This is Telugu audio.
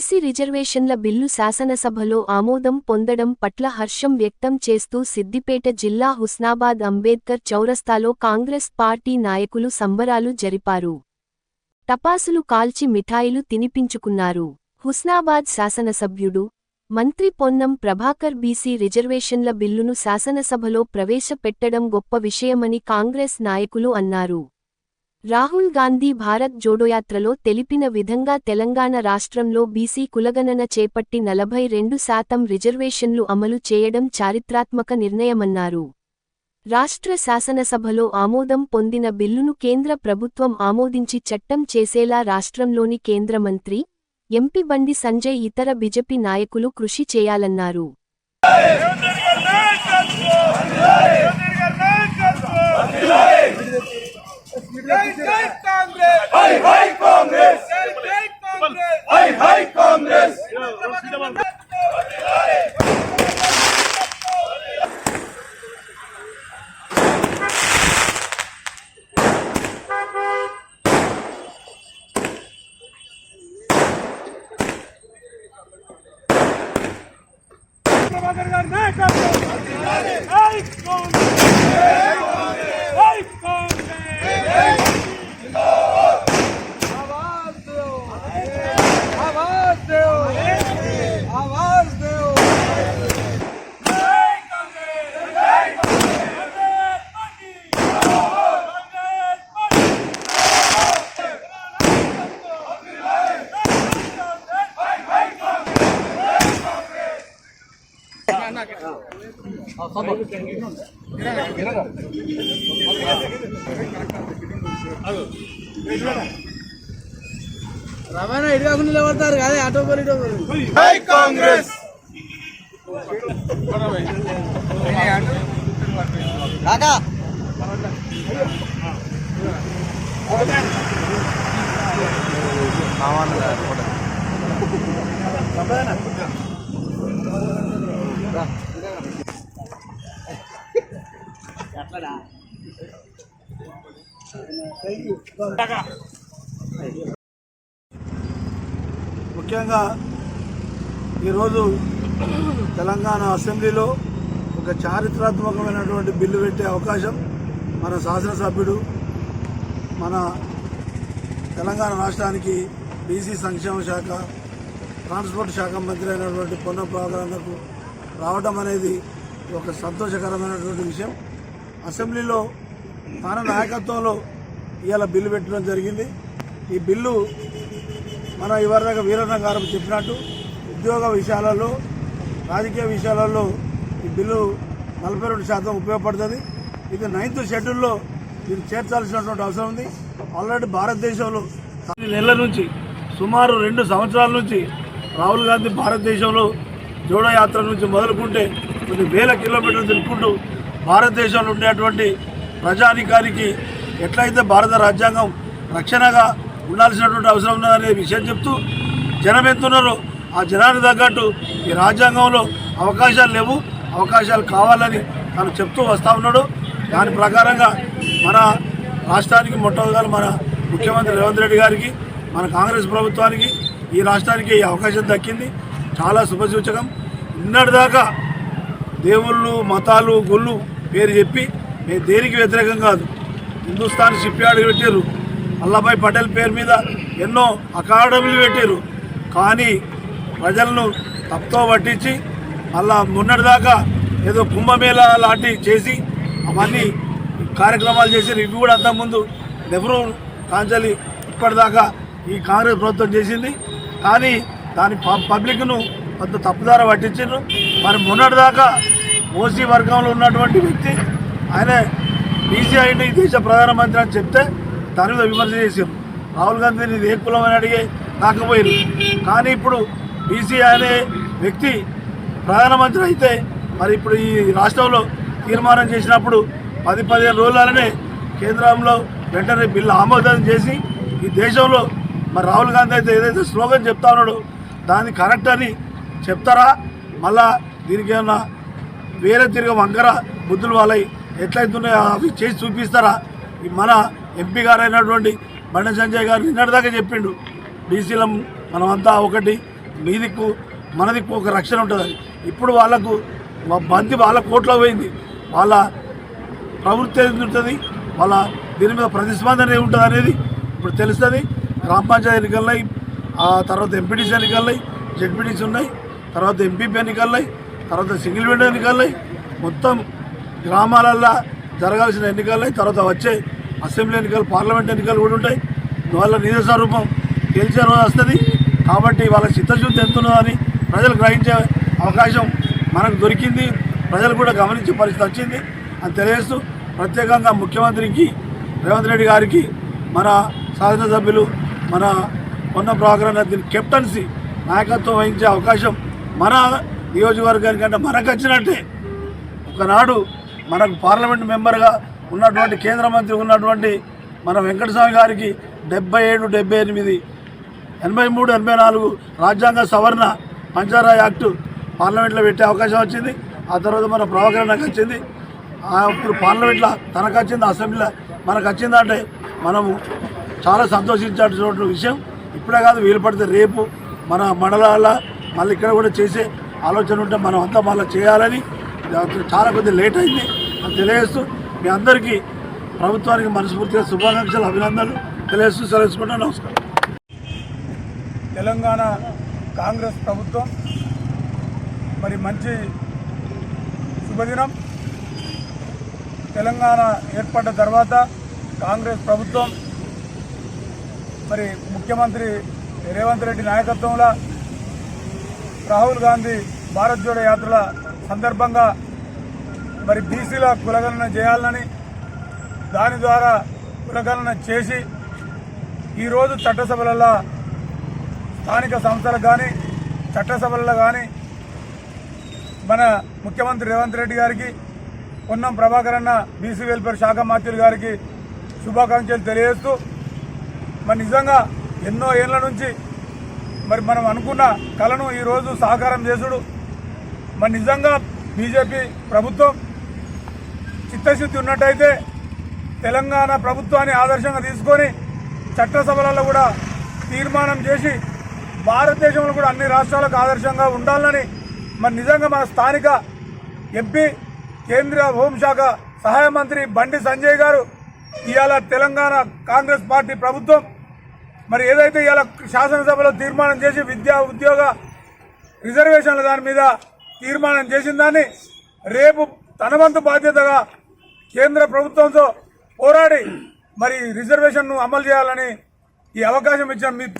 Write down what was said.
బీసీ రిజర్వేషన్ల బిల్లు శాసనసభలో ఆమోదం పొందడం పట్ల హర్షం వ్యక్తం చేస్తూ సిద్దిపేట జిల్లా హుస్నాబాద్ అంబేద్కర్ చౌరస్తాలో కాంగ్రెస్ పార్టీ నాయకులు సంబరాలు జరిపారు. టపాసులు కాల్చి మిఠాయిలు తినిపించుకున్నారు. హుస్నాబాద్ శాసనసభ్యుడు, మంత్రి పొన్నం ప్రభాకర్ బీసీ రిజర్వేషన్ల బిల్లును శాసనసభలో ప్రవేశపెట్టడం గొప్ప విషయమని కాంగ్రెస్ నాయకులు అన్నారు. రాహుల్ గాంధీ భారత్ జోడోయాత్రలో తెలిపిన విధంగా తెలంగాణ రాష్ట్రంలో బీసీ కులగణన చేపట్టి 42% రిజర్వేషన్లు అమలు చేయడం చారిత్రాత్మక నిర్ణయమన్నారు. రాష్ట్ర శాసనసభలో ఆమోదం పొందిన బిల్లును కేంద్ర ప్రభుత్వం ఆమోదించి చట్టం చేసేలా రాష్ట్రంలోని కేంద్ర మంత్రి, ఎంపీ బండి సంజయ్ ఇతర బీజేపీ నాయకులు కృషి చేయాలన్నారు. జై జై కాంగ్రెస్ హై హై కాంగ్రెస్ జై జై కాంగ్రెస్ హై హై కాంగ్రెస్ ప్రభాకర్ గారి నాయకత్వం హై కాంగ్రెస్ హై కాంగ్రెస్ రవాణా ఇటుగా నిలబడతారు కదా ఆటో హై కాంగ్రెస్ కాకా ముఖ్యంగా ఈరోజు తెలంగాణ అసెంబ్లీలో ఒక చారిత్రాత్మకమైనటువంటి బిల్లు పెట్టే అవకాశం మన శాసనసభ్యుడు, మన తెలంగాణ రాష్ట్రానికి బీసీ సంక్షేమ శాఖ, ట్రాన్స్పోర్ట్ శాఖ మంత్రి అయినటువంటి పొన్నం ప్రభాకర్కు రావడం అనేది ఒక సంతోషకరమైనటువంటి విషయం. అసెంబ్లీలో తన నాయకత్వంలో ఇవాళ బిల్లు పెట్టడం జరిగింది. ఈ బిల్లు మన ఇవరిదాకా వీరన్న గారు చెప్పినట్టు ఉద్యోగ విషయాలలో, రాజకీయ విషయాలలో ఈ బిల్లు 42% ఉపయోగపడుతుంది. ఇది 9th షెడ్యూల్లో దీన్ని చేర్చాల్సినటువంటి అవసరం ఉంది. ఆల్రెడీ భారతదేశంలో నెలల నుంచి సుమారు 2 సంవత్సరాల నుంచి రాహుల్ గాంధీ భారతదేశంలో జోడో యాత్ర నుంచి మొదలుకుంటే కొన్ని వేల కిలోమీటర్లు తిరుగుకుంటూ భారతదేశంలో ఉండేటువంటి ప్రజానికానికి ఎట్లయితే భారత రాజ్యాంగం రక్షణగా ఉండాల్సినటువంటి అవసరం ఉన్నదనే విషయం చెప్తూ జనం ఎంతున్నారో ఆ జనానికి తగ్గట్టు ఈ రాజ్యాంగంలో అవకాశాలు లేవు, అవకాశాలు కావాలని తను చెప్తూ వస్తూ ఉన్నాడు. దాని ప్రకారంగా మన రాష్ట్రానికి మొట్టమొదటి మన ముఖ్యమంత్రి రేవంత్ రెడ్డి గారికి, మన కాంగ్రెస్ ప్రభుత్వానికి, ఈ రాష్ట్రానికి ఈ అవకాశం దక్కింది. చాలా శుభసూచకం. నిన్నటిదాకా దేవుళ్ళు, మతాలు, గుళ్ళు పేరు చెప్పి మేము దేనికి వ్యతిరేకం కాదు. హిందుస్థాన్ షిప్ యార్డ్ పెట్టారు, వల్లభాయ్ పటేల్ పేరు మీద ఎన్నో అకాడమీలు పెట్టారు. కానీ ప్రజలను తప్పుతో పట్టించి మళ్ళా మొన్నటిదాకా ఏదో కుంభమేళా లాంటి చేసి అవన్నీ కార్యక్రమాలు చేసి ఇవి కూడా అంతకుముందు నెహ్రూ కాంచలి ఇప్పటిదాకా ఈ కాంగ్రెస్ ప్రభుత్వం చేసింది. కానీ దాని పబ్లిక్ను కొంత తప్పుదార పట్టించారు. మరి మొన్నటిదాకా ఓసీ వర్గంలో ఉన్నటువంటి వ్యక్తి ఆయన బీసీ అయిన ఈ దేశ ప్రధానమంత్రి అని చెప్తే దాని మీద విమర్శ చేశారు. రాహుల్ గాంధీని ఏ కులం అని అడిగే కాకపోయారు. కానీ ఇప్పుడు బీసీ అనే వ్యక్తి ప్రధానమంత్రి అయితే మరి ఇప్పుడు ఈ రాష్ట్రంలో తీర్మానం చేసినప్పుడు 10-15 రోజులనే కేంద్రంలో వెంటనే బిల్లు ఆమోదం చేసి ఈ దేశంలో మరి రాహుల్ గాంధీ అయితే ఏదైతే స్లోగన్ చెప్తా ఉన్నాడో దాన్ని కరెక్ట్ అని చెప్తారా? మళ్ళా దీనికి ఏమన్నా వేరే తిరిగి వంకర బుద్ధులు వాళ్ళవి ఎట్లయితున్నాయో అవి చేసి చూపిస్తారా? మన ఎంపీ గారు అయినటువంటి బండి సంజయ్ గారు నిన్నటిదాకా చెప్పిండు, బీసీలం మనమంతా ఒకటి, మీ దిక్కు మన దిక్కు ఒక రక్షణ ఉంటుందని. ఇప్పుడు వాళ్ళకు బంతి వాళ్ళ కోట్లో పోయింది, వాళ్ళ ప్రవృత్తి ఏది ఉంటుంది, వాళ్ళ దీని మీద ప్రతిస్పందన ఏముంటుంది అనేది ఇప్పుడు తెలుస్తుంది. గ్రామ పంచాయతీ ఎన్నికలున్నాయి, ఆ తర్వాత ఎంపీటీసీ ఎన్నికలున్నాయి, జెడ్పీటీసీ ఉన్నాయి, తర్వాత ఎంపీపీ ఎన్నికలున్నాయి, తర్వాత సింగిల్ విండో ఎన్నికలున్నాయి. మొత్తం గ్రామాలల్లో జరగాల్సిన ఎన్నికలున్నాయి. తర్వాత వచ్చే అసెంబ్లీ ఎన్నికలు, పార్లమెంట్ ఎన్నికలు కూడా ఉంటాయి. వాళ్ళ నిజ స్వరూపం గెలిచే రోజు వస్తుంది. కాబట్టి వాళ్ళ చిత్తశుద్ధి ఎంత ఉన్నదని ప్రజలు గ్రహించే అవకాశం మనకు దొరికింది, ప్రజలు కూడా గమనించే పరిస్థితి వచ్చింది అని తెలియజేస్తూ, ప్రత్యేకంగా ముఖ్యమంత్రికి రేవంత్ రెడ్డి గారికి, మన శాసనసభ్యులు మన పొన్న ప్రభాకర్ దీని కెప్టెన్సీ నాయకత్వం వహించే అవకాశం మన నియోజకవర్గానికంటే మనకు వచ్చినట్టే. ఒకనాడు మనకు పార్లమెంట్ మెంబర్గా ఉన్నటువంటి కేంద్ర మంత్రి ఉన్నటువంటి మన వెంకటస్వామి గారికి 77, 78, 83, 84 రాజ్యాంగ సవరణ పంచారా యాక్టు పార్లమెంట్లో పెట్టే అవకాశం వచ్చింది. ఆ తర్వాత మన ప్రభాకర్ నాకు వచ్చింది. ఇప్పుడు పార్లమెంట్లో తనకు వచ్చింది, అసెంబ్లీలో మనకు వచ్చిందంటే మనము చాలా సంతోషించాల్సిన విషయం. ఇప్పుడే కాదు, వీలు పడితే రేపు మన మండలాల మళ్ళీ ఇక్కడ కూడా చేసే ఆలోచన ఉంటే మనం అంతా మళ్ళీ చేయాలని. చాలా కొద్దిగా లేట్ అయింది అని తెలియజేస్తూ, మీ అందరికీ ప్రభుత్వానికి మనస్ఫూర్తిగా శుభాకాంక్షలు, అభినందనలు తెలియజేస్తూ సెలవుకుంటున్నాను. నమస్కారం. తెలంగాణ కాంగ్రెస్ ప్రభుత్వం మరి మంచి శుభదినం. తెలంగాణ ఏర్పడ్డ తర్వాత కాంగ్రెస్ ప్రభుత్వం మరి ముఖ్యమంత్రి రేవంత్ రెడ్డి నాయకత్వంలో రాహుల్ గాంధీ భారత్ జోడో యాత్రల సందర్భంగా మరి బీసీల కులగణన చేయాలని, దాని ద్వారా కులగణన చేసి ఈరోజు చట్టసభలలో స్థానిక సంస్థలకు కానీ చట్టసభలలో కానీ మన ముఖ్యమంత్రి రేవంత్ రెడ్డి గారికి, పొన్నం ప్రభాకర్ అన్న బీసీ వెల్ఫేర్ శాఖ మంత్రులు గారికి శుభాకాంక్షలు తెలియజేస్తూ, మరి నిజంగా ఎన్నో ఏళ్ల నుంచి మరి మనం అనుకున్న కళను ఈరోజు సాకారం చేసుడు, మరి నిజంగా బీజేపీ ప్రభుత్వం చిత్తశుద్ధి ఉన్నట్టయితే తెలంగాణ ప్రభుత్వాన్ని ఆదర్శంగా తీసుకొని చట్టసభలలో కూడా తీర్మానం చేసి భారతదేశంలో కూడా అన్ని రాష్ట్రాలకు ఆదర్శంగా ఉండాలని, మరి నిజంగా మన స్థానిక ఎంపీ కేంద్ర హోంశాఖ సహాయ మంత్రి బండి సంజయ్ గారు ఇవాళ తెలంగాణ కాంగ్రెస్ పార్టీ ప్రభుత్వం మరి ఏదైతే ఇవాళ శాసనసభలో తీర్మానం చేసి విద్యా ఉద్యోగ రిజర్వేషన్ల దాని మీద తీర్మానం చేసిన దాన్ని రేపు తన వంతు బాధ్యతగా కేంద్ర ప్రభుత్వంతో పోరాడి మరి రిజర్వేషన్ను అమలు చేయాలని ఈ అవకాశం ఇచ్చిన మిత్రులు